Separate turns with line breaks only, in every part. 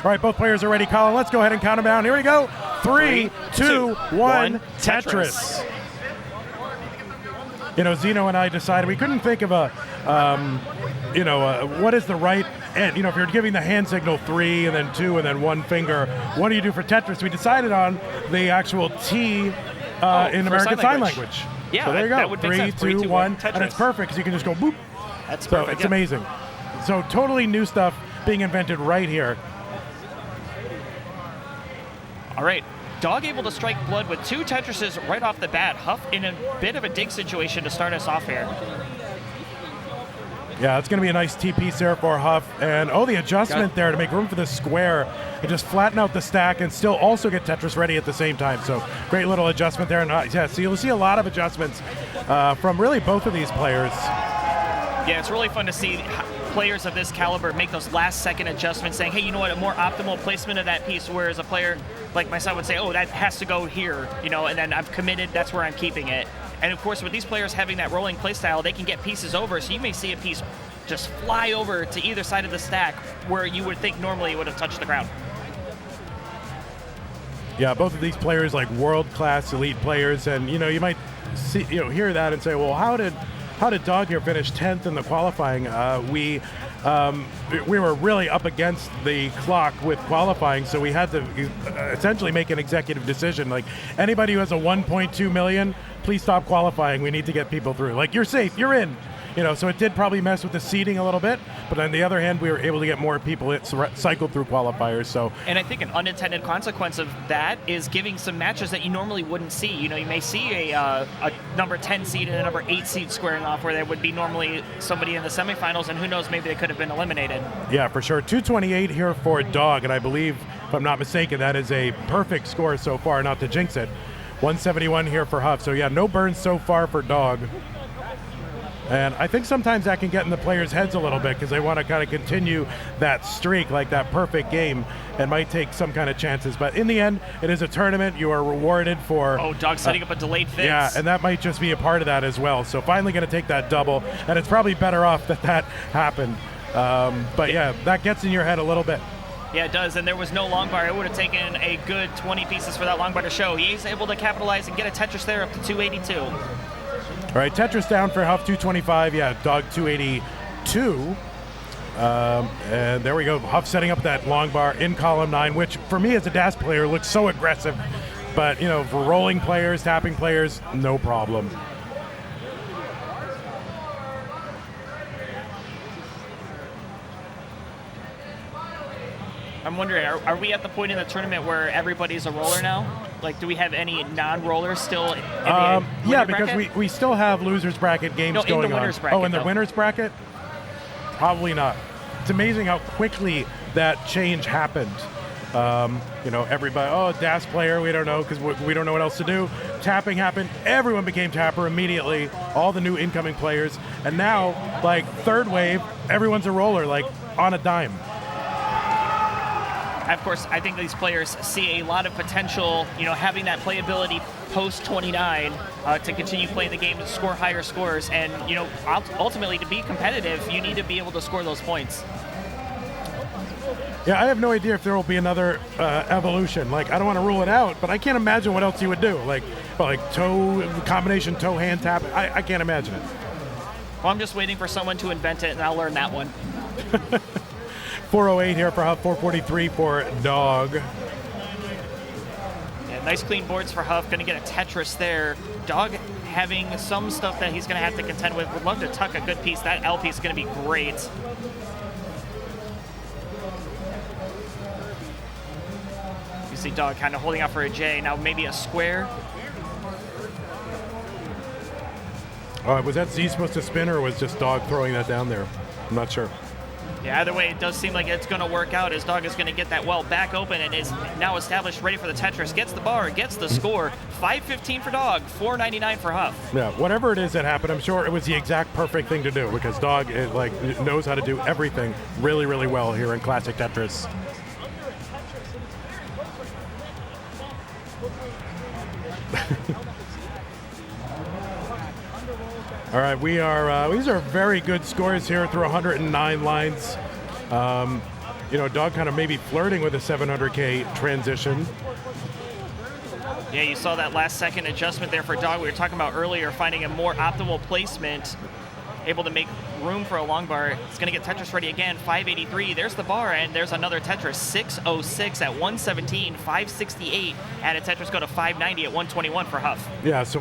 All right, both players are ready. Colin, let's go ahead and count them down. Here we go. 3, 2, 1, Tetris. You know, Zeno and I decided we couldn't think of what is the right end. You know, if you're giving the hand signal 3 and then 2 and then 1 finger, what do you do for Tetris? We decided on the actual T in American Sign Language.
Yeah,
so there you go.
That would make sense.
3, 2, 1,
Tetris.
and it's perfect because you can just go boop.
That's
so
perfect.
It's amazing. So totally new stuff being invented right here.
All right. Dog able to strike blood with 2 Tetrises right off the bat. Huff in a bit of a dig situation to start us off here.
Yeah, it's going to be a nice T-piece there for Huff. And, the adjustment there to make room for the square and just flatten out the stack and still also get Tetris ready at the same time. So great little adjustment there. And so you'll see a lot of adjustments from really both of these players.
Yeah, it's really fun to see players of this caliber make those last-second adjustments, saying, hey, you know what, a more optimal placement of that piece, whereas a player like myself would say, oh, that has to go here, you know, and then I've committed, that's where I'm keeping it. And, of course, with these players having that rolling play style, they can get pieces over, so you may see a piece just fly over to either side of the stack where you would think normally it would have touched the ground.
Yeah, both of these players, like world-class elite players, and, you know, you might see, hear that and say, well, how did Dog here finish 10th in the qualifying? We were really up against the clock with qualifying, so we had to essentially make an executive decision. Like, anybody who has a 1.2 million, please stop qualifying. We need to get people through. Like, you're safe, you're in. You know, so it did probably mess with the seeding a little bit, but on the other hand, we were able to get more people cycled through qualifiers. So,
and I think an unintended consequence of that is giving some matches that you normally wouldn't see. You know, you may see a number 10 seed and a number 8 seed squaring off where there would be normally somebody in the semifinals, and who knows, maybe they could have been eliminated.
Yeah, for sure. 228 here for Dog, and I believe, if I'm not mistaken, that is a perfect score so far, not to jinx it. 171 here for Huff. So yeah, no burns so far for Dog. And I think sometimes that can get in the players' heads a little bit because they want to kind of continue that streak, like that perfect game, and might take some kind of chances. But in the end, it is a tournament. You are rewarded for...
Oh, Dog setting up a delayed fix.
Yeah, and that might just be a part of that as well. So finally going to take that double, and it's probably better off that happened. But yeah, that gets in your head a little bit.
Yeah, it does, and there was no long bar. It would have taken a good 20 pieces for that long bar to show. He's able to capitalize and get a Tetris there up to 282.
All right, Tetris down for Huff, 225. Yeah, Dog, 282. And there we go. Huff setting up that long bar in column 9, which for me as a DAS player looks so aggressive. But, you know, for rolling players, tapping players, no problem.
I'm wondering, are we at the point in the tournament where everybody's a roller now? Like, do we have any non-rollers still in the
yeah,
bracket?
because we still have losers bracket games going on.
In the winners bracket.
Oh, in the winners bracket? Probably not. It's amazing how quickly that change happened. You know, everybody, DAS player, we don't know because we don't know what else to do. Tapping happened. Everyone became tapper immediately, all the new incoming players. And now, like, third wave, everyone's a roller, like, on a dime.
Of course, I think these players see a lot of potential, you know, having that playability post 29 to continue playing the game, to score higher scores, and, you know, ultimately to be competitive, you need to be able to score those points.
Yeah, I have no idea if there will be another evolution. Like, I don't want to rule it out, but I can't imagine what else you would do. Like toe, combination toe hand tap. I can't imagine it.
Well, I'm just waiting for someone to invent it, and I'll learn that one.
408 here for Huff, 443 for Dog.
Yeah, nice clean boards for Huff. Going to get a Tetris there. Dog having some stuff that he's going to have to contend with. Would love to tuck a good piece. That L piece is going to be great. You see Dog kind of holding out for a J. Now maybe a square.
Was that Z supposed to spin, or was just Dog throwing that down there? I'm not sure.
Yeah, either way, it does seem like it's going to work out as Dog is going to get that well back open and is now established, ready for the Tetris. Gets the bar, gets the score. 515 for Dog, 499 for Huff.
Yeah, whatever it is that happened, I'm sure it was the exact perfect thing to do because Dog knows how to do everything really, really well here in Classic Tetris. All right, these are very good scores here through 109 lines. you know, Dog kind of maybe flirting with a 700K transition.
Yeah, you saw that last second adjustment there for Dog. We were talking about earlier, finding a more optimal placement, able to make room for a long bar. It's going to get Tetris ready again. 583. There's the bar, and there's another Tetris. 606 at 117. 568. Added Tetris go to 590 at 121 for Huff.
Yeah, so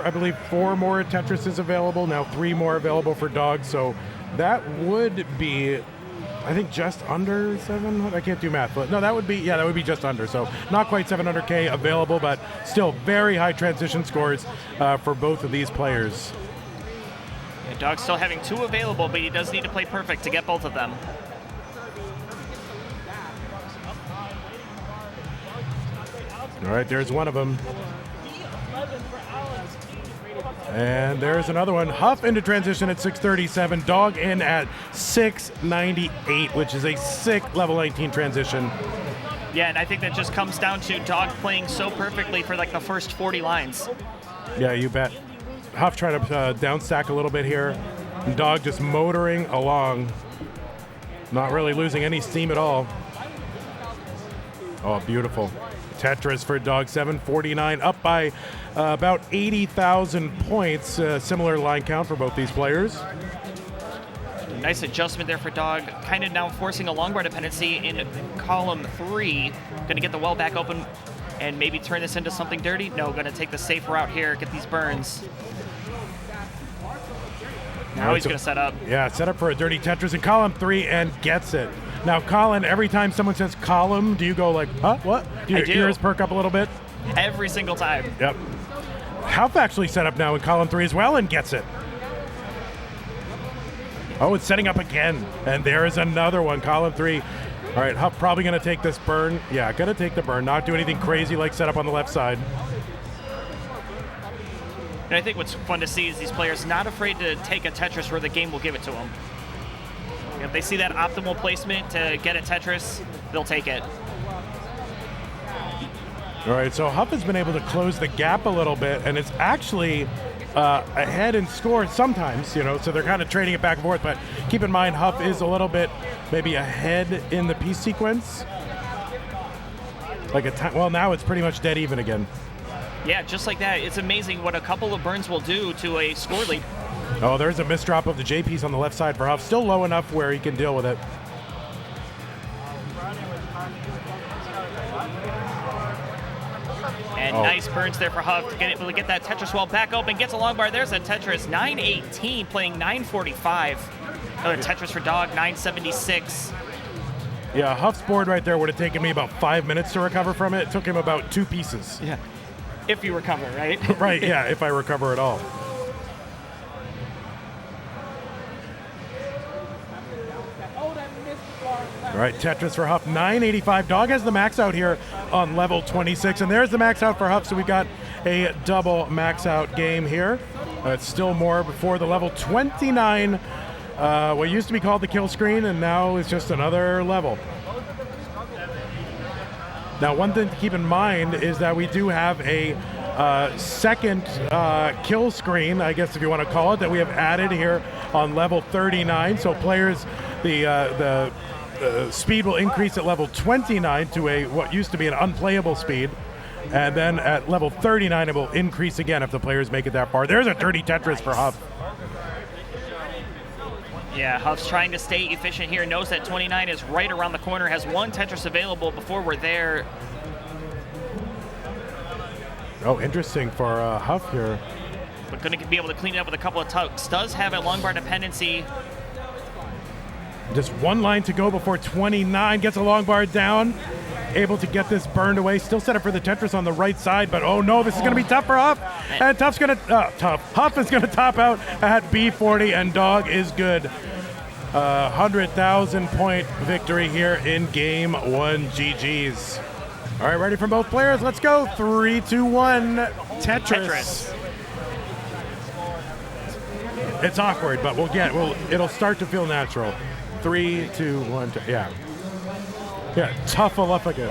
I believe four more Tetris is available. Now 3 more available for Dog. So that would be, I think, just under 700. I can't do math, but no, that would be just under. So not quite 700K available, but still very high transition scores for both of these players.
Dog's still having 2 available, but he does need to play perfect to get both of them.
All right, there's one of them. And there's another one. Huff into transition at 637. Dog in at 698, which is a sick level 19 transition.
Yeah, and I think that just comes down to Dog playing so perfectly for like the first 40 lines.
Yeah, you bet. Huff trying to down stack a little bit here. And Dog just motoring along. Not really losing any steam at all. Oh, beautiful. Tetris for Dog, 749, up by about 80,000 points. Similar line count for both these players.
Nice adjustment there for Dog. Kind of now forcing a long bar dependency in column 3. Going to get the well back open and maybe turn this into something dirty. No, going to take the safe route here, get these burns. Now he's going to set up.
Yeah, set up for a dirty Tetris in column 3 and gets it. Now, Colin, every time someone says column, do you go like, huh, what? Do your ears perk up a little bit?
Every single time.
Yep. Huff actually set up now in column 3 as well and gets it. Oh, it's setting up again. And there is another one, column 3. All right, Huff probably going to take this burn. Yeah, going to take the burn. Not do anything crazy like set up on the left side.
And I think what's fun to see is these players not afraid to take a Tetris where the game will give it to them. If they see that optimal placement to get a Tetris, they'll take it.
All right, so Huff has been able to close the gap a little bit, and it's actually ahead in score sometimes, you know, so they're kind of trading it back and forth, but keep in mind Huff is a little bit maybe ahead in the piece sequence. Well, now it's pretty much dead even again.
Yeah, just like that. It's amazing what a couple of burns will do to a score lead.
Oh, there's a misdrop of the J piece on the left side for Huff. Still low enough where he can deal with it.
And nice burns there for Huff to able to get that Tetris well back open. Gets a long bar. There's a Tetris 918 playing 945. Another Tetris for Dog 976.
Yeah, Huff's board right there would have taken me about 5 minutes to recover from it. It took him about 2 pieces.
Yeah. If you recover, right?
Right, yeah, if I recover at all. All right, Tetris for Huff, 985. Dog has the max out here on level 26, and there's the max out for Huff, so we got a double max out game here. It's still more before the level 29, what used to be called the kill screen, and now it's just another level. Now, one thing to keep in mind is that we do have a second kill screen, I guess if you want to call it, that we have added here on level 39. So players, the speed will increase at level 29 to what used to be an unplayable speed. And then at level 39, it will increase again if the players make it that far. There's a dirty Tetris for Huff.
Yeah, Huff's trying to stay efficient here. Knows that 29 is right around the corner. Has one Tetris available before we're there.
Oh, interesting for Huff here.
But going to be able to clean it up with a couple of tucks. Does have a long bar dependency.
Just one line to go before 29. Gets a long bar down. Able to get this burned away. Still set up for the Tetris on the right side, but oh no, this is going to be tough for Huff. And Huff is going to top out at B40, and Dog is good. 100,000 point victory here in game 1. GG's. All right, ready from both players. Let's go. 3, 2, 1. Tetris. It's awkward, but it'll start to feel natural. 3, 2, 1. Yeah. Yeah, Tuffaluffagus.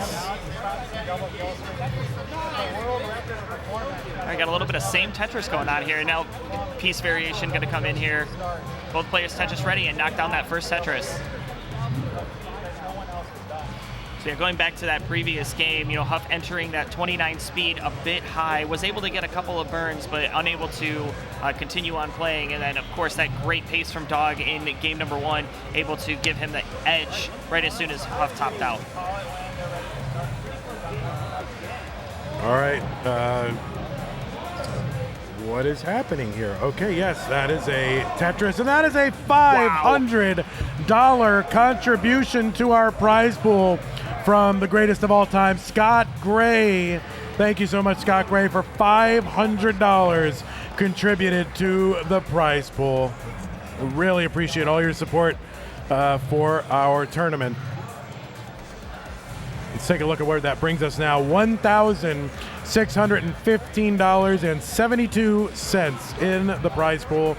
I got a little bit of same Tetris going on here. Now, piece variation going to come in here. Both players Tetris ready and knock down that first Tetris. So yeah, going back to that previous game, Huff entering that 29 speed a bit high, was able to get a couple of burns, but unable to continue on playing. And then, of course, that great pace from Dog in game number 1, able to give him the edge right as soon as Huff topped out.
All right. What is happening here? Okay, yes, that is a Tetris, and that is a $500 contribution to our prize pool from the greatest of all time, Scott Gray. Thank you so much, Scott Gray, for $500 contributed to the prize pool. We really appreciate all your support for our tournament. Let's take a look at where that brings us now. $1,615.72 in the prize pool.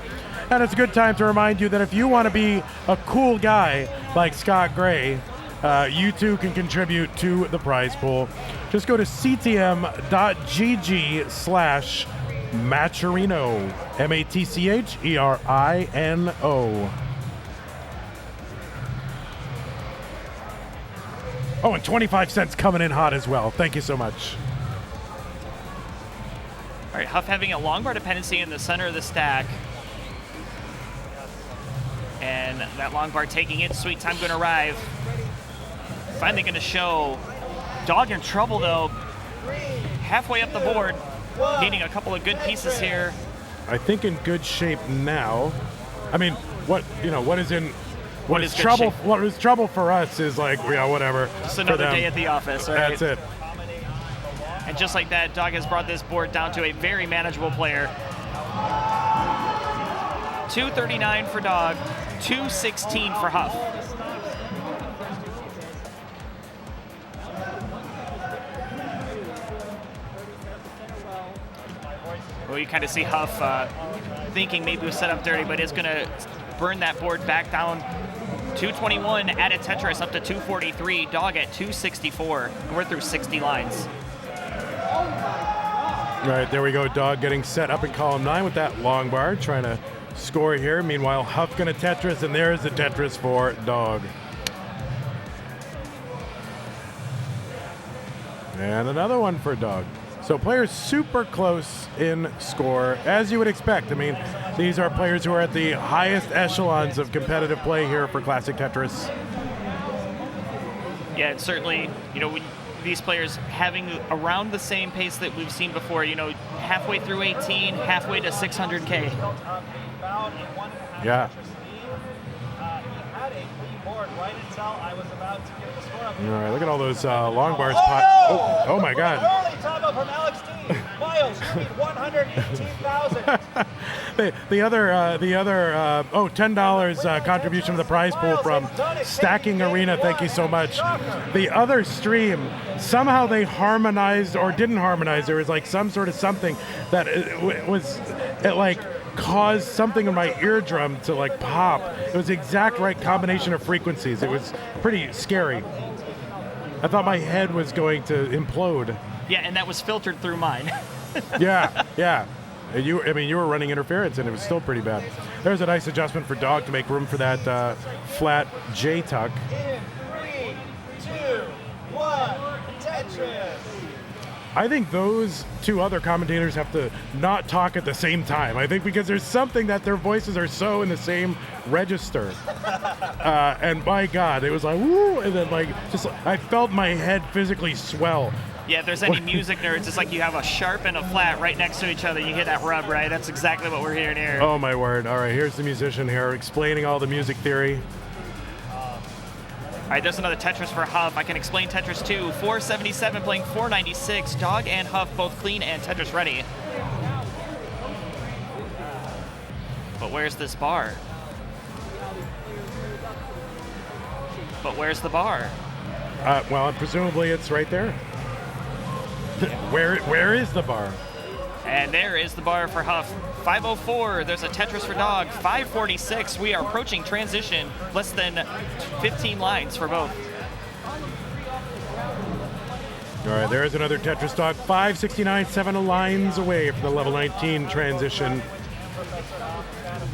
And it's a good time to remind you that if you want to be a cool guy like Scott Gray, you too can contribute to the prize pool. Just go to ctm.gg/Matcherino, MATCHERINO. Oh, and 25 cents coming in hot as well. Thank you so much.
All right, Huff having a long bar dependency in the center of the stack. And that long bar taking it. Sweet time going to arrive. Finally going to show. Dog in trouble, though. Halfway up the board. Needing a couple of good pieces here.
I think in good shape now. I mean, what is in... What is trouble?
Shape?
What is trouble for us is like, whatever.
Just another day at the office, right?
That's it.
And just like that, Dog has brought this board down to a very manageable player. 239 for Dog, 216 for Huff. Well, you kind of see Huff thinking maybe it was set up dirty, but is going to burn that board back down. 221 at a Tetris up to 243. Dog at 264. And we're through 60 lines.
All right, there we go. Dog getting set up in column 9 with that long bar, trying to score here. Meanwhile, Huff gonna Tetris, and there's the Tetris for Dog. And another one for Dog. So players super close in score, as you would expect. I mean, these are players who are at the highest echelons of competitive play here for Classic Tetris.
Yeah, and certainly, these players having around the same pace that we've seen before, halfway through 18, halfway to 600K.
Yeah. All right, look at all those long bars. Oh my God.
From Alex D. Miles, 118,000.
the other $10 contribution to the prize pool from Stacking Arena. Thank you so much. The other stream, somehow they harmonized or didn't harmonize. There was like some sort of something that it caused something in my eardrum to like pop. It was the exact right combination of frequencies. It was pretty scary. I thought my head was going to implode.
Yeah, and that was filtered through mine.
Yeah. You were running interference, and it was still pretty bad. There's a nice adjustment for Dog to make room for that flat J tuck.
In 3, 2, 1, Tetris.
I think those two other commentators have to not talk at the same time. I think because there's something that their voices are so in the same register. And my God, it was like, woo, and then I felt my head physically swell.
Yeah, if there's any music nerds, it's like you have a sharp and a flat right next to each other. You hear that rub, right? That's exactly what we're hearing here.
Oh, my word. All right, here's the musician here explaining all the music theory.
All right, there's another Tetris for Huff. I can explain Tetris 2. 477 playing 496. Dog and Huff both clean and Tetris ready. But where's this bar? But where's the bar?
Well, presumably it's right there. Where is the bar?
And there is the bar for Huff. 504, there's a Tetris for Dog. 546, we are approaching transition. Less than 15 lines for both.
All right, there's another Tetris Dog. 569, 7 lines away from the level 19 transition.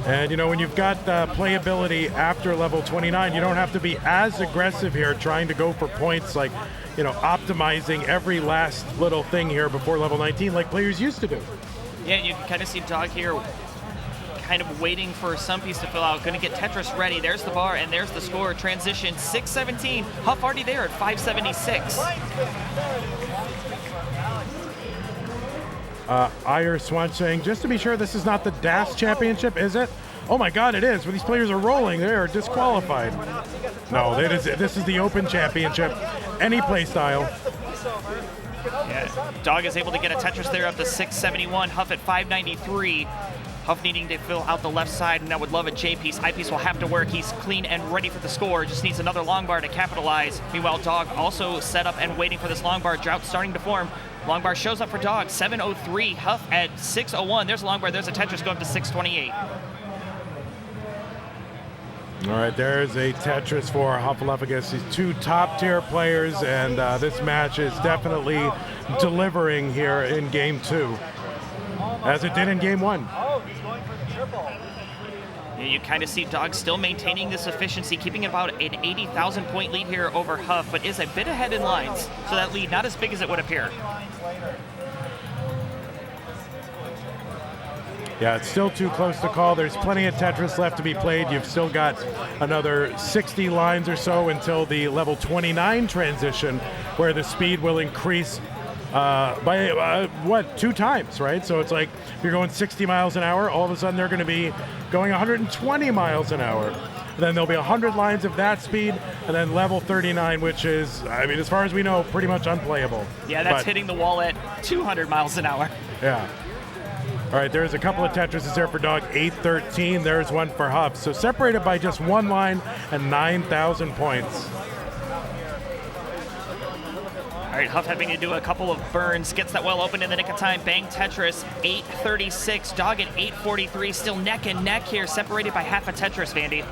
And you know, when you've got playability after level 29, you don't have to be as aggressive here trying to go for points, like, you know, optimizing every last little thing here before level 19 like players used to do.
Yeah, you can kind of see Dog here kind of waiting for some piece to fill out. Going to get Tetris ready. There's the bar, and there's the score. Transition 617. Huff already there at 576.
Ire Swan saying, just to be sure, this is not the DAS championship, is it? Oh my God, it is. When these players are rolling, they are disqualified. No, this is the Open Championship. Any play style.
Yeah, Dog is able to get a Tetris there up to 671. Huff at 593. Huff needing to fill out the left side, and I would love a J piece. I piece will have to work. He's clean and ready for the score. Just needs another long bar to capitalize. Meanwhile, Dog also set up and waiting for this long bar. Drought starting to form. Long bar shows up for Dog. 703. Huff at 601. There's a long bar. There's a Tetris going up to 628.
All right, there's a Tetris for Huff against these two top-tier players, and this match is definitely delivering here in Game 2, as it did in Game 1.
Oh, he's going for the triple.
Yeah, you kind of see Dog still maintaining this efficiency, keeping about an 80,000-point lead here over Huff, but is a bit ahead in lines, so that lead not as big as it would appear.
Yeah, it's still too close to call. There's plenty of Tetris left to be played. You've still got another 60 lines or so until the level 29 transition, where the speed will increase by, 2 times, right? So it's like if you're going 60 miles an hour, all of a sudden they're going to be going 120 miles an hour. Then there'll be 100 lines of that speed, and then level 39, which is, I mean, as far as we know, pretty much unplayable.
Yeah, that's hitting the wall at 200 miles an hour.
Yeah. All right, there's a couple of Tetrises there for Dog, 813. There's one for Huff. So separated by just one line and 9,000 points.
All right, Huff having to do a couple of burns, gets that well open in the nick of time. Bang Tetris, 836. Dog at 843, still neck and neck here, separated by half a Tetris, Vandy.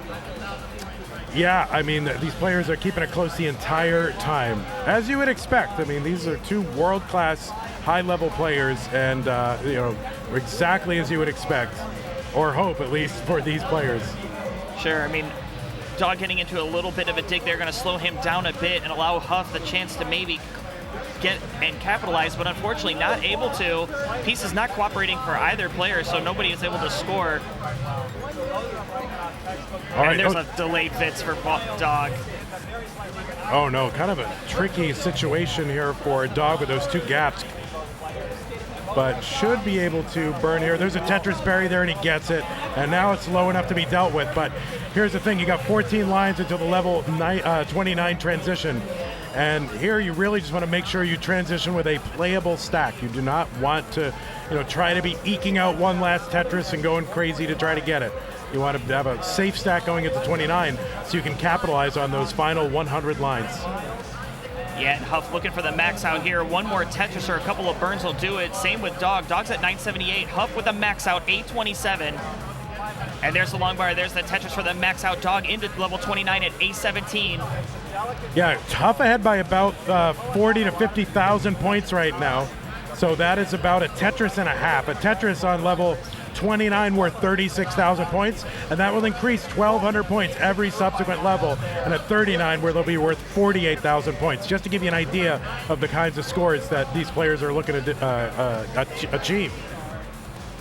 Yeah, I mean, these players are keeping it close the entire time, as you would expect. I mean, these are two world-class, high-level players, and you know, exactly as you would expect, or hope at least, for these players.
Sure, I mean, Dog getting into a little bit of a dig there, going to slow him down a bit and allow Huff the chance to maybe get and capitalize, but unfortunately not able to. Piece is not cooperating for either player, so nobody is able to score.
All right,
and there's a delayed Vitz for Dog.
Oh no, kind of a tricky situation here for Dog with those two gaps, but should be able to burn here. There's a Tetris berry there, and he gets it, and now it's low enough to be dealt with. But here's the thing, you got 14 lines until the level 29 transition, and here you really just want to make sure you transition with a playable stack. You do not want to, you know, try to be eking out one last Tetris and going crazy to try to get it. You want to have a safe stack going into 29 so you can capitalize on those final 100 lines.
Yeah, and Huff looking for the max out here. One more Tetris or a couple of burns will do it. Same with Dog. Dog's at 978. Huff with the max out, 827. And there's the long bar. There's the Tetris for the max out. Dog into level 29 at 817.
Yeah, Huff ahead by about 40 to 50,000 points right now. So that is about a Tetris and a half. A Tetris on level 29 worth 36,000 points, and that will increase 1,200 points every subsequent level, and at 39 where they'll be worth 48,000 points, just to give you an idea of the kinds of scores that these players are looking to achieve.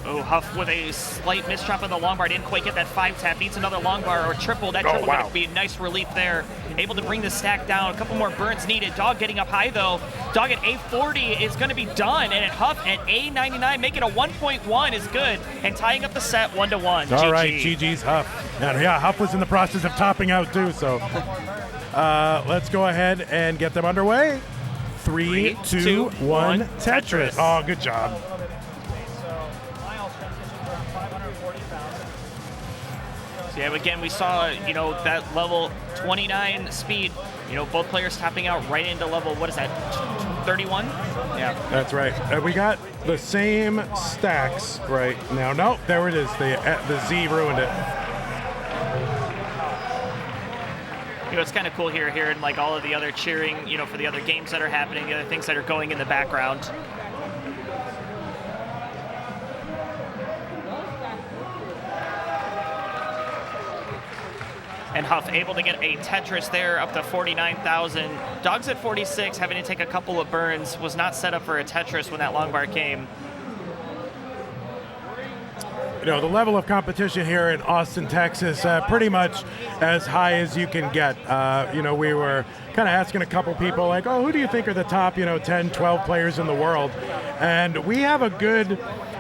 Oh, Huff with a slight mistrap on the long bar. Didn't quite get that 5-tap. Needs another long bar or triple. That triple would be a nice relief there. Able to bring the stack down. A couple more burns needed. Dog getting up high, though. Dog at A40 is going to be done. And at Huff at A99, making a 1.1 is good. And tying up the set 1-1.
All right, GG's Huff. And yeah, Huff was in the process of topping out, too. So let's go ahead and get them underway. 3, 2, 1, Tetris. Oh, good job.
So yeah, again, we saw, you know, that level 29 speed, you know, both players tapping out right into level, what is that, 31? Yeah.
That's right. We got the same stacks right now. Nope, there it is. The Z ruined it.
You know, it's kind of cool here, hearing like all of the other cheering, you know, for the other games that are happening, the other things that are going in the background. And Huff able to get a Tetris there up to 49,000. Dog's at 46, having to take a couple of burns. Was not set up for a Tetris when that long bar came.
You know, the level of competition here in Austin, Texas, pretty much as high as you can get. You know, we were kind of asking a couple people like, oh, who do you think are the top, 10, 12 players in the world? And we have a good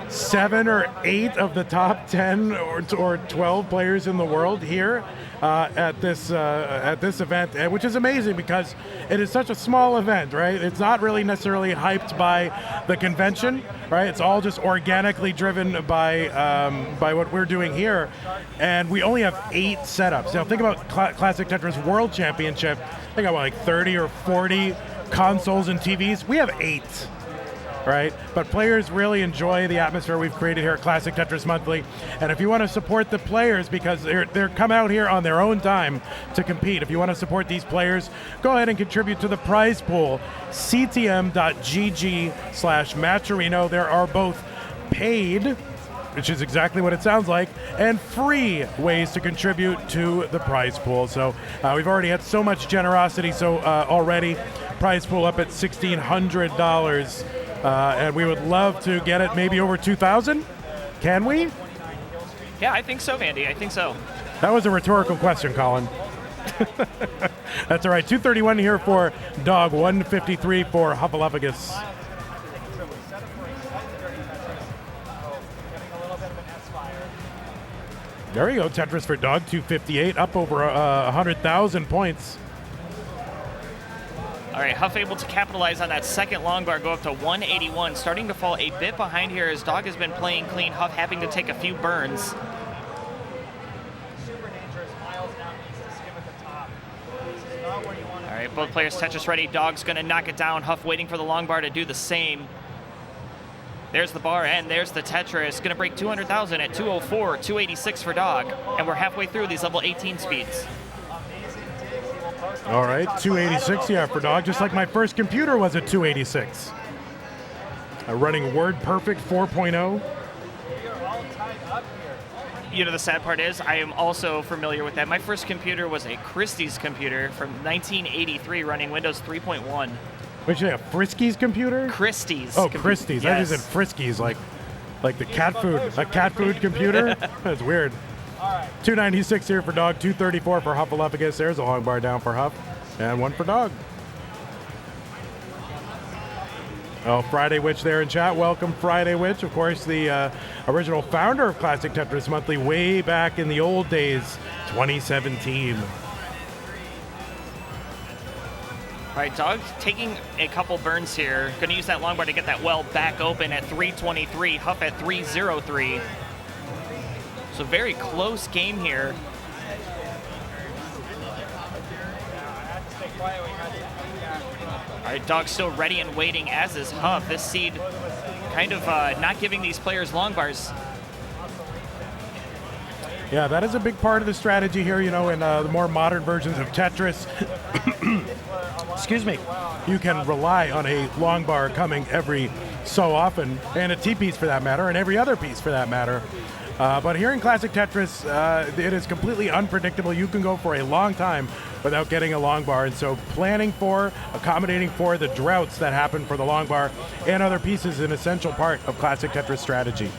7 or 8 of the top 10 or 12 players in the world here at this event, which is amazing because it is such a small event, right? It's not really necessarily hyped by the convention, right? It's all just organically driven by what we're doing here, and we only have 8 setups. Now think about Classic Tetris World Championship. They got like 30 or 40 consoles and TVs. We have 8. Right? But players really enjoy the atmosphere we've created here at Classic Tetris Monthly. And if you want to support the players, because they're coming out here on their own time to compete, if you want to support these players, go ahead and contribute to the prize pool, ctm.gg/Matcherino. There are both paid, which is exactly what it sounds like, and free ways to contribute to the prize pool. So we've already had so much generosity already. Prize pool up at $1,600. And we would love to get it maybe over 2,000. Can we?
Yeah, I think so, Vandy. I think so.
That was a rhetorical question, Colin. That's all right. 231 here for Dog, 153 for Huffaluffagus. There you go, Tetris for Dog, 258, up over 100,000 points.
All right, Huff able to capitalize on that second long bar, go up to 181, starting to fall a bit behind here as Dog has been playing clean. Huff having to take a few burns.
Super dangerous. Miles now needs to skim at the top. This is not where you want to
All right, both players Tetris ready. Dog's going to knock it down. Huff waiting for the long bar to do the same. There's the bar, and there's the Tetris. Going to break 200,000 at 204, 286 for Dog. And we're halfway through these level 18 speeds.
All right, 286, yeah, for Dog, just like my first computer was at 286. Running WordPerfect 4.0.
You know, the sad part is I am also familiar with that. My first computer was a Christie's computer from 1983 running Windows 3.1.
Which, yeah, Frisky's computer?
Christie's.
Oh, Christie's.
Yes.
I just said Friskies, like the cat food, a cat food computer? That's weird. 296 here for Dog, 234 for Huffaluffagus. There's a long bar down for Huff, and 1 for Dog. Oh, Friday Witch there in chat. Welcome, Friday Witch. Of course, the original founder of Classic Tetris Monthly way back in the old days, 2017.
All right, Dog taking a couple burns here. Going to use that long bar to get that well back open at 323. Huff at 303. So very close game here. All right, Dog still ready and waiting, as is Huff. This seed kind of not giving these players long bars.
Yeah, that is a big part of the strategy here, in the more modern versions of Tetris. Excuse me. You can rely on a long bar coming every so often, and a T-piece for that matter, and every other piece for that matter. But here in Classic Tetris, it is completely unpredictable. You can go for a long time without getting a long bar, and so accommodating for the droughts that happen for the long bar and other pieces is an essential part of Classic Tetris strategy.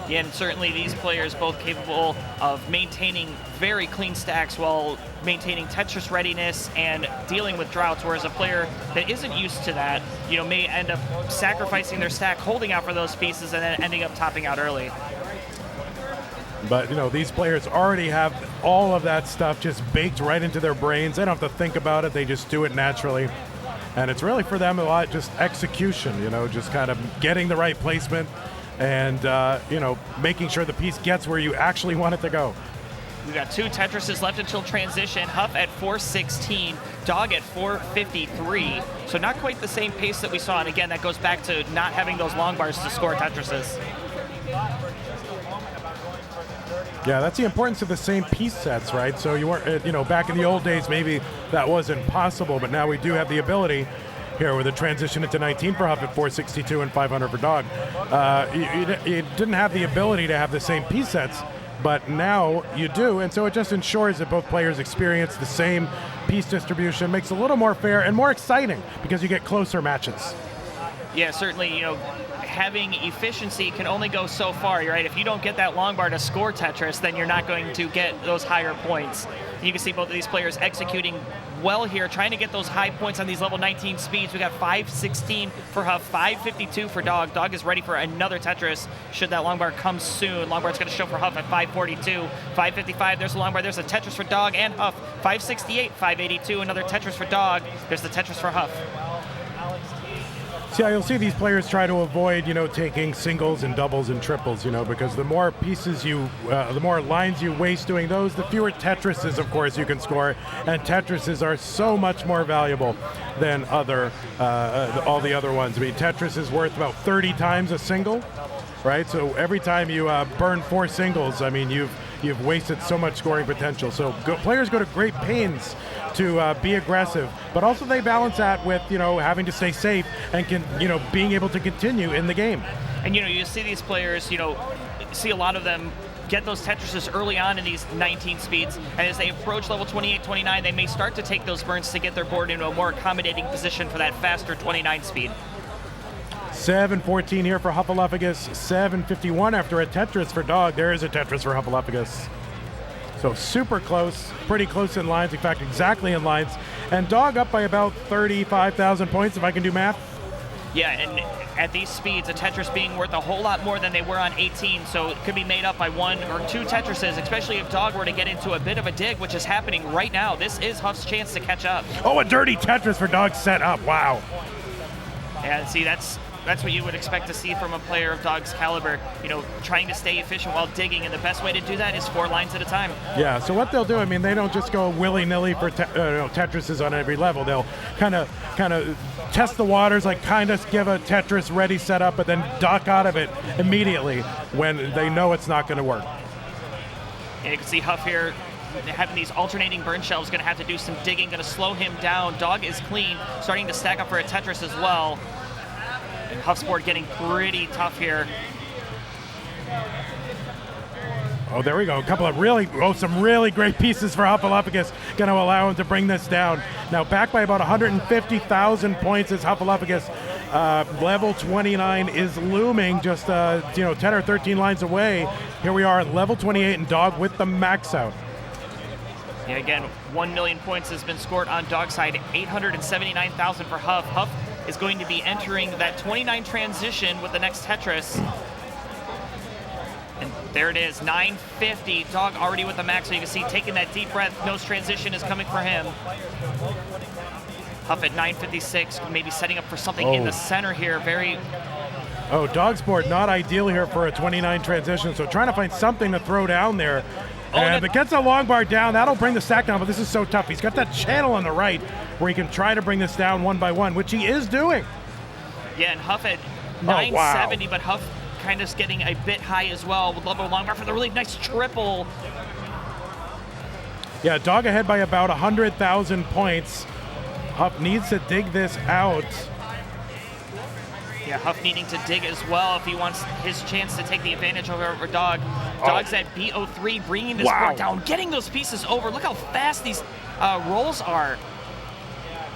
Yeah, and certainly these players both capable of maintaining very clean stacks while maintaining Tetris readiness and dealing with droughts, whereas a player that isn't used to that, may end up sacrificing their stack, holding out for those pieces, and then ending up topping out early.
But, these players already have all of that stuff just baked right into their brains. They don't have to think about it. They just do it naturally. And it's really for them a lot just execution, just kind of getting the right placement and, making sure the piece gets where you actually want it to go.
We've got 2 Tetrises left until transition. Huff at 416, Dog at 453. So not quite the same pace that we saw. And again, that goes back to not having those long bars to score Tetrises.
Yeah, that's the importance of the same piece sets, right? So you weren't, back in the old days, maybe that wasn't possible, but now we do have the ability here with a transition into 19 for Huff at 462 and 500 for Dog. You didn't have the ability to have the same piece sets but now you do, and so it just ensures that both players experience the same piece distribution, makes it a little more fair and more exciting because you get closer matches.
Yeah, certainly, you know, having efficiency can only go so far, right? If you don't get that long bar to score Tetris, then you're not going to get those higher points. You can see both of these players executing well here, trying to get those high points on these level 19 speeds. We got 516 for Huff, 552 for Dog. Dog is ready for another Tetris should that long bar come soon. Long bar's going to show for Huff at 542, 555. There's a long bar. There's a Tetris for Dog and Huff. 568, 582. Another Tetris for Dog. There's the Tetris for Huff.
So yeah, you'll see these players try to avoid, you know, taking singles and doubles and triples, you know, because the more pieces you, the more lines you waste doing those, the fewer Tetrises, of course, you can score. And Tetrises are so much more valuable than all the other ones. I mean, Tetris is worth about 30 times a single, right? So every time you burn 4 singles, I mean, you've wasted so much scoring potential. So players go to great pains to be aggressive, but also they balance that with, you know, having to stay safe and being able to continue in the game.
And you know, you see these players, you know, see a lot of them get those Tetrises early on in these 19 speeds, and as they approach level 28, 29, they may start to take those burns to get their board into a more accommodating position for that faster 29 speed.
7:14 here for Huffaluffagus, 7:51 after a Tetris for Dog. There is a Tetris for Huffaluffagus. So super close, pretty close in lines, in fact, exactly in lines. And Dog up by about 35,000 points, if I can do math.
Yeah, and at these speeds, a Tetris being worth a whole lot more than they were on 18, so it could be made up by 1 or 2 Tetrises, especially if Dog were to get into a bit of a dig, which is happening right now. This is Huff's chance to catch up.
Oh, a dirty Tetris for Dog set up, wow.
Yeah, see, that's what you would expect to see from a player of Dog's caliber, you know, trying to stay efficient while digging, and the best way to do that is 4 lines at a time.
Yeah, so what they'll do, I mean, they don't just go willy-nilly for Tetrises on every level. They'll kind of test the waters, like kind of give a Tetris ready setup, but then duck out of it immediately when they know it's not going to work.
And you can see Huff here having these alternating burn shelves, going to have to do some digging, going to slow him down. Dog is clean, starting to stack up for a Tetris as well. Huff's board getting pretty tough here.
Oh, there we go. A couple of some really great pieces for Huffaluffagus, going to allow him to bring this down. Now back by about 150,000 points is Huffaluffagus. Level 29 is looming just 10 or 13 lines away. Here we are at level 28 and Dog with the max out.
Yeah, again, 1 million points has been scored on Dog's side, 879,000 for Huff. Huff is going to be entering that 29 transition with the next Tetris. And there it is, 950. Dog already with the max, so you can see taking that deep breath. Nose transition is coming for him. Huff at 956, maybe setting up for something in the center here.
Dog's board not ideal here for a 29 transition, so trying to find something to throw down there. And if it gets a long bar down, that'll bring the stack down, but this is so tough. He's got that channel on the right where he can try to bring this down one by one, which he is doing.
Yeah, and Huff at 970, but Huff kind of getting a bit high as well. Would love a long bar for the really nice triple.
Yeah, Dog ahead by about 100,000 points. Huff needs to dig this out.
Yeah, Huff needing to dig as well if he wants his chance to take the advantage over Dog. Dog's at B03, bringing this board down, getting those pieces over. Look how fast these rolls are.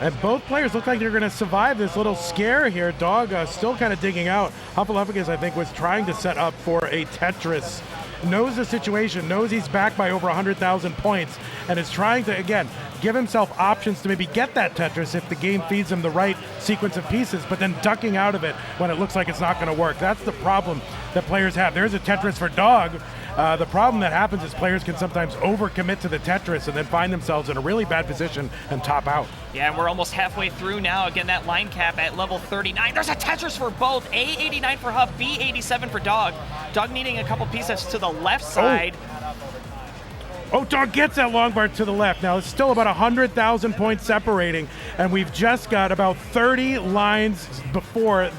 And both players look like they're going to survive this little scare here. Dog still kind of digging out. Huffaluffagus, I think, was trying to set up for a Tetris. Knows the situation, knows he's back by over 100,000 points, and is trying to, again, give himself options to maybe get that Tetris if the game feeds him the right sequence of pieces, but then ducking out of it when it looks like it's not going to work. That's the problem that players have. There's a Tetris for Dog. The problem that happens is players can sometimes overcommit to the Tetris and then find themselves in a really bad position and top out.
Yeah, and we're almost halfway through now. Again, that line cap at level 39. There's a Tetris for both. A89 for Huff, B87 for Dog. Dog needing a couple pieces to the left side.
Oh, Dog gets that long bar to the left. Now, it's still about 100,000 points separating, and we've just got about 30 lines before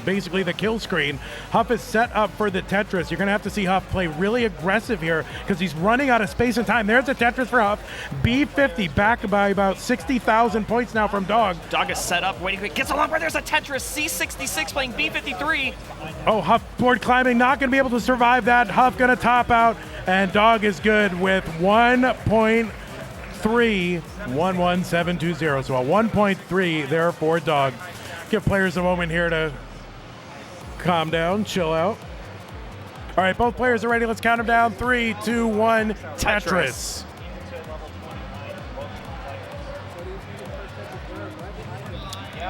basically the kill screen. Huff is set up for the Tetris. You're going to have to see Huff play really aggressive here because he's running out of space and time. There's a Tetris for Huff. B50 back by about 60,000 points now from Dog.
Dog is set up, waiting, gets a long bar. There's a Tetris. C66 playing B53.
Oh, Huff board climbing, not going to be able to survive that. Huff going to top out. And Dog is good with 1.311720. So a 1.3 there for Dog. Give players a moment here to calm down, chill out. All right, both players are ready. Let's count them down. 3, 2, 1, Tetris.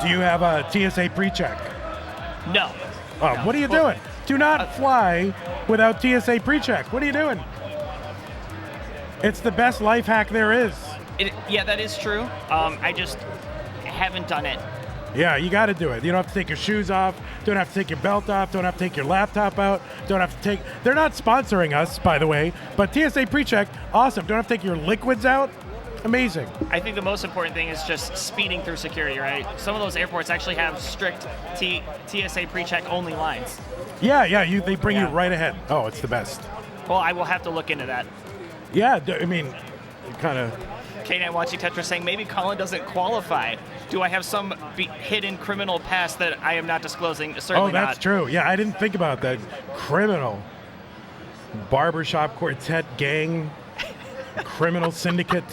Do you have a TSA pre-check?
No.
Oh,
No.
what are you doing? Do not fly without TSA pre-check. What are you doing? It's the best life hack there is.
Yeah, that is true. I just haven't done it.
Yeah, you got to do it. You don't have to take your shoes off. Don't have to take your belt off. Don't have to take your laptop out. Don't have to take... They're not sponsoring us, by the way, but TSA pre-check, awesome. Don't have to take your liquids out. Amazing.
I think the most important thing is just speeding through security, right? Some of those airports actually have strict TSA pre-check only lines.
Yeah, they bring you right ahead. Oh, it's the best.
Well, I will have to look into that.
Yeah, I mean, kind of...
K9 watching Tetris saying, maybe Colin doesn't qualify. Do I have some hidden criminal past that I am not disclosing? Certainly not.
Oh, that's true. Yeah, I didn't think about that. Criminal. Barbershop quartet gang. Criminal syndicate.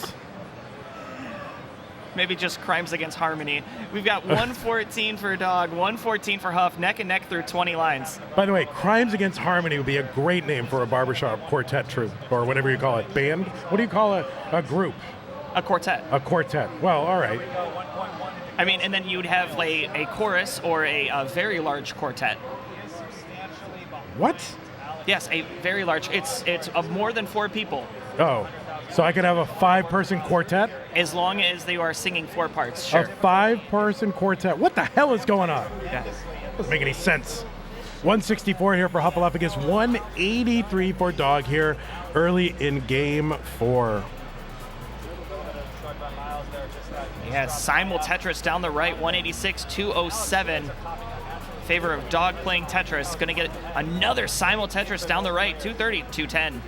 Maybe just crimes against harmony. We've got 114 for Dog, 114 for Huff, neck and neck through 20 lines.
By the way, Crimes Against Harmony would be a great name for a barbershop quartet troupe, or whatever you call it. Band? What do you call a group?
A quartet.
A quartet. Well, all right.
I mean, and then you'd have a chorus or a very large quartet.
What?
Yes, a very large. It's more than 4 people.
Oh, so I could have a 5-person quartet?
As long as they are singing 4 parts, sure.
A 5-person quartet. What the hell is going on?
Yeah.
Doesn't make any sense. 164 here for Hufflepuff against 183 for Dog here early in game 4.
Yeah, Simul Tetris down the right, 186-207. Favor of Dog playing Tetris. Going to get another Simul Tetris down the right, 230-210.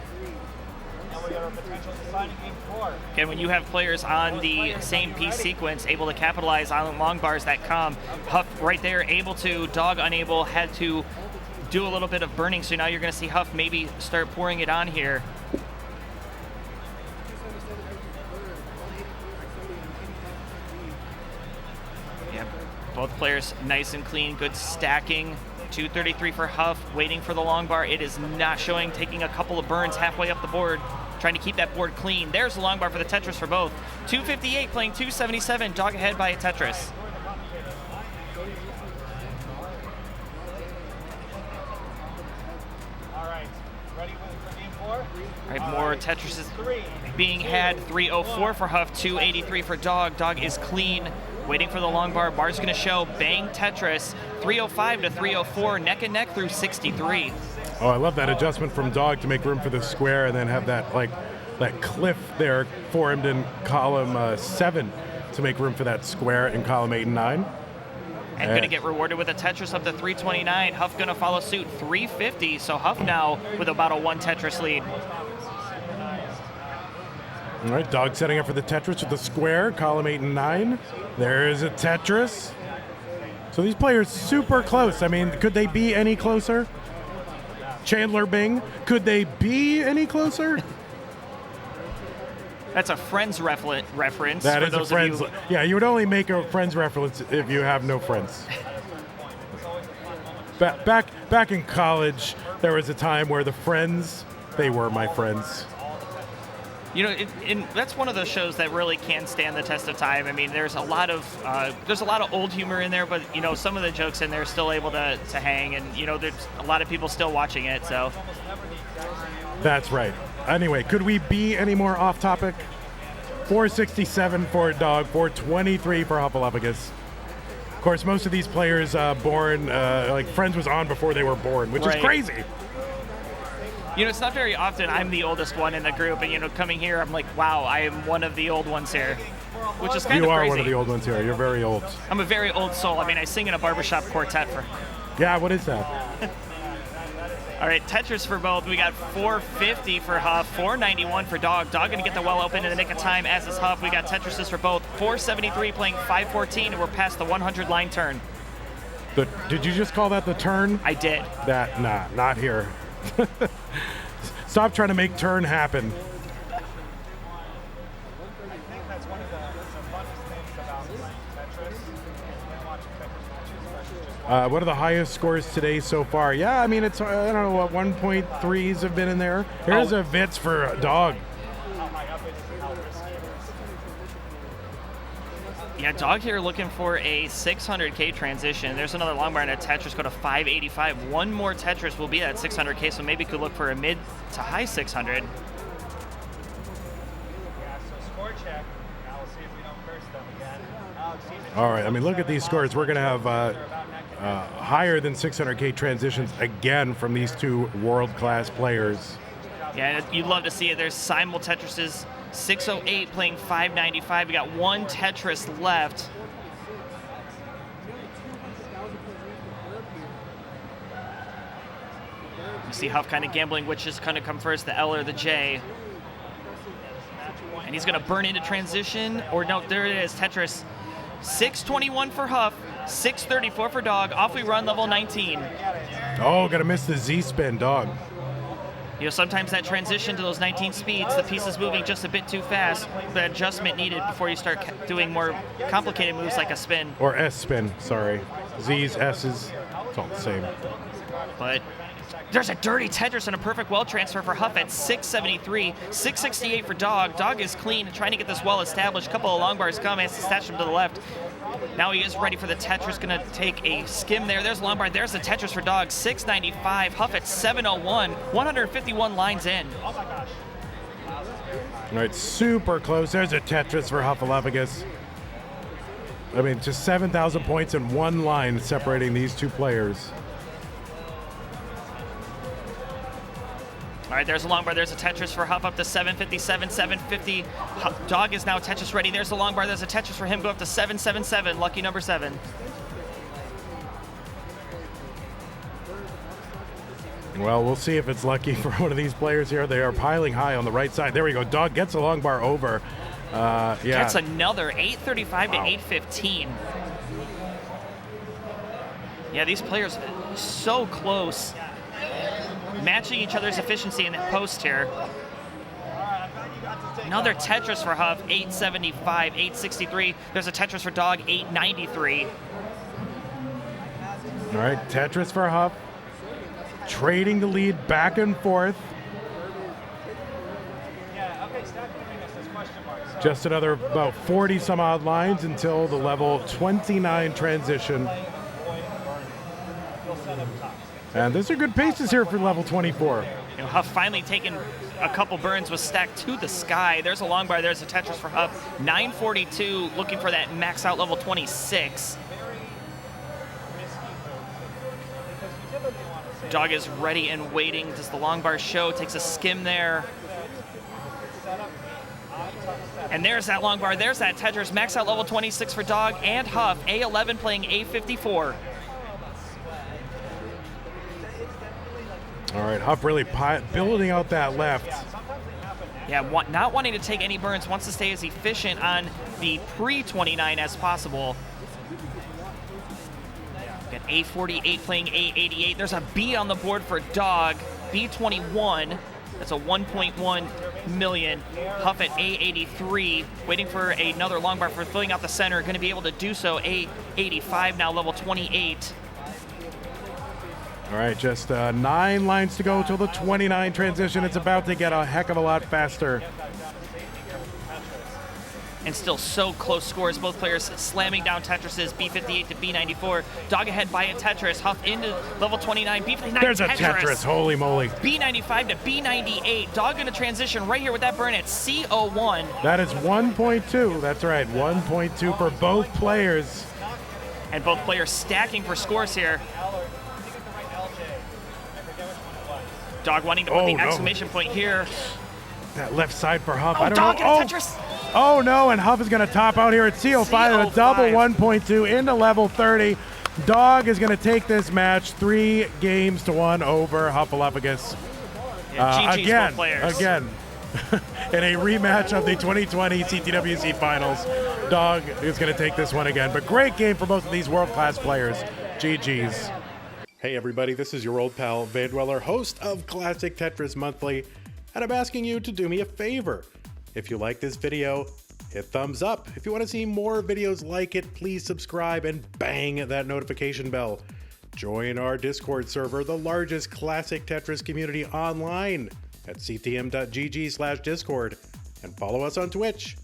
And when you have players on the same piece sequence able to capitalize on long bars that come, Huff right there able to, Dog unable, had to do a little bit of burning, so now you're going to see Huff maybe start pouring it on here. Yeah, both players nice and clean, good stacking. 233 for Huff, waiting for the long bar. It is not showing, taking a couple of burns halfway up the board, trying to keep that board clean. There's the long bar for the Tetris for both. 258 playing 277, Dog ahead by a Tetris.
All right, ready for game 4?
All right, more Tetris is being had. 304 for Huff, 283 for Dog. Dog is clean, waiting for the long bar. Bar's going to show. Bang Tetris, 305 to 304, neck and neck through 63.
Oh, I love that adjustment from Dog to make room for the square and then have that that cliff there formed in column 7 to make room for that square in column 8 and 9.
And going to get rewarded with a Tetris up to 329. Huff going to follow suit, 350. So Huff now with about a 1 Tetris lead.
All right, Dog setting up for the Tetris with the square, column 8 and 9. There's a Tetris. So these players super close. I mean, could they be any closer? Chandler Bing, could they be any closer?
That's a Friends reference.
That
for
is
those
a Friends.
of you.
Yeah, you would only make a Friends reference if you have no friends. Back in college, there was a time where the Friends, they were my friends.
You know, that's one of those shows that really can stand the test of time. I mean, there's a lot of old humor in there, but you know, some of the jokes in there are still able to hang, and you know, there's a lot of people still watching it. So
that's right. Anyway, could we be any more off topic? 467 for Dog, 423 for Hufflepuff. Of course, most of these players born like Friends was on before they were born, which is crazy.
You know, it's not very often I'm the oldest one in the group, and you know, coming here, I'm like, wow, I am one of the old ones here, which is kind of crazy.
You are one of the old ones here. You're very old.
I'm a very old soul. I mean, I sing in a barbershop quartet for.
Yeah, what is that?
All right, Tetris for both. We got 450 for Huff, 491 for Dog. Dog going to get the well open in the nick of time, as is Huff. We got Tetrises for both. 473 playing 514, and we're past the 100 line turn.
Did you just call that the turn?
I did.
Not here. Stop trying to make turn happen.
I think that's one of the funnest things about playing Tetris and watching Tetris matches versus just
What are the highest scores today so far? Yeah, I mean, it's, I don't know, what 1.3s have been in there. Here's a Vitz for Dog.
how high up it is and how risky it is.
Yeah, Dog here looking for a 600K transition. There's another long bar and a Tetris go to 585. One more Tetris will be at 600K, so maybe could look for a mid to high 600.
Yeah, so score check. Now we'll see if we don't curse them again.
All right, I mean, look at these scores. We're going to have higher than 600K transitions again from these two world-class players.
Yeah, you'd love to see it. There's simul Tetrises, 608 playing 595. We got one Tetris left. You see Huff kind of gambling which is going to come first, the L or the J. And he's going to burn into transition. Or no, there it is, Tetris. 621 for Huff, 634 for Dog. Off we run, level 19.
Oh, gonna miss the Z-spin, Dog.
You know, sometimes that transition to those 19 speeds, the piece is moving just a bit too fast. The adjustment needed before you start doing more complicated moves like a spin.
Or S-spin, sorry. Z's, S's, it's all the same.
But there's a dirty Tetris and a perfect well transfer for Huff at 673, 668 for Dog. Dog is clean, trying to get this well established. Couple of long bars come, has to stash him to the left. Now he is ready for the Tetris, gonna take a skim there. There's a long bar, there's the Tetris for Dog, 695. Huff at 701, 151 lines in.
All right, super close. There's a Tetris for Huffalophagus. I mean, just 7,000 points in one line separating these two players.
All right, there's a long bar. There's a Tetris for Huff up to 757, 750. Dog is now Tetris ready. There's the long bar. There's a Tetris for him. Go up to 777. Lucky number 7.
Well, we'll see if it's lucky for one of these players here. They are piling high on the right side. There we go. Dog gets a long bar over. Yeah.
Gets another 835 to 815. Yeah, these players are so close. Matching each other's efficiency in the post here. Another Tetris for Huff, 875, 863. There's a Tetris for Dog, 893.
All right, Tetris for Huff. Trading the lead back and forth.
Yeah, okay, stack between us, there's question marks. So
Just another about 40 some odd lines until the level 29 transition.
you'll set up top.
And those are good paces here for level 24.
You know, Huff finally taking a couple burns, was stacked to the sky. There's a long bar, there's a Tetris for Huff. 942, looking for that max out level 26. Dog is ready and waiting. Does the long bar show? Takes a skim there. And there's that long bar, there's that Tetris. Max out level 26 for Dog and Huff. A11 playing A54.
All right, Huff really building out that left.
Yeah, not wanting to take any burns, wants to stay as efficient on the pre-29 as possible. Got A48 playing A88. There's a B on the board for Dog, B21. That's a 1.1 million. Huff at A83, waiting for another long bar for filling out the center. Going to be able to do so. A85 now, level 28.
All right, just 9 lines to go till the 29 transition. It's about to get a heck of a lot faster.
And still so close scores. Both players slamming down Tetrises, B58 to B94. Dog ahead by a Tetris. Huff into level 29, B59
There's a Tetris, holy moly.
B95 to B98. Dog going to transition right here with that burn at C01.
That is 1.2, that's right, 1.2 for both players.
And both players stacking for scores here. Dog wanting to put the exclamation point here.
That left side for Huff.
Oh,
I don't
Dog
know.
and a Tetris.
Oh no, and Huff is going to top out here at CO5 at a double 1.2 into level 30. Dog is going to take this match 3-1 over Huffalophagus.
Yeah, GG's both players.
Again, in a rematch of the 2020 CTWC finals. Dog is going to take this one again. But great game for both of these world-class players. GG's. Hey everybody, this is your old pal vandweller, host of Classic Tetris Monthly. and I'm asking you to do me a favor. If you like this video, hit thumbs up. If you want to see more videos like it, please subscribe and bang that notification bell. Join our Discord server, the largest classic Tetris community online, at ctm.gg/discord, and follow us on Twitch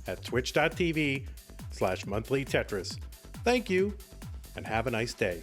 at twitch.tv/monthlytetris. Thank you, and have a nice day.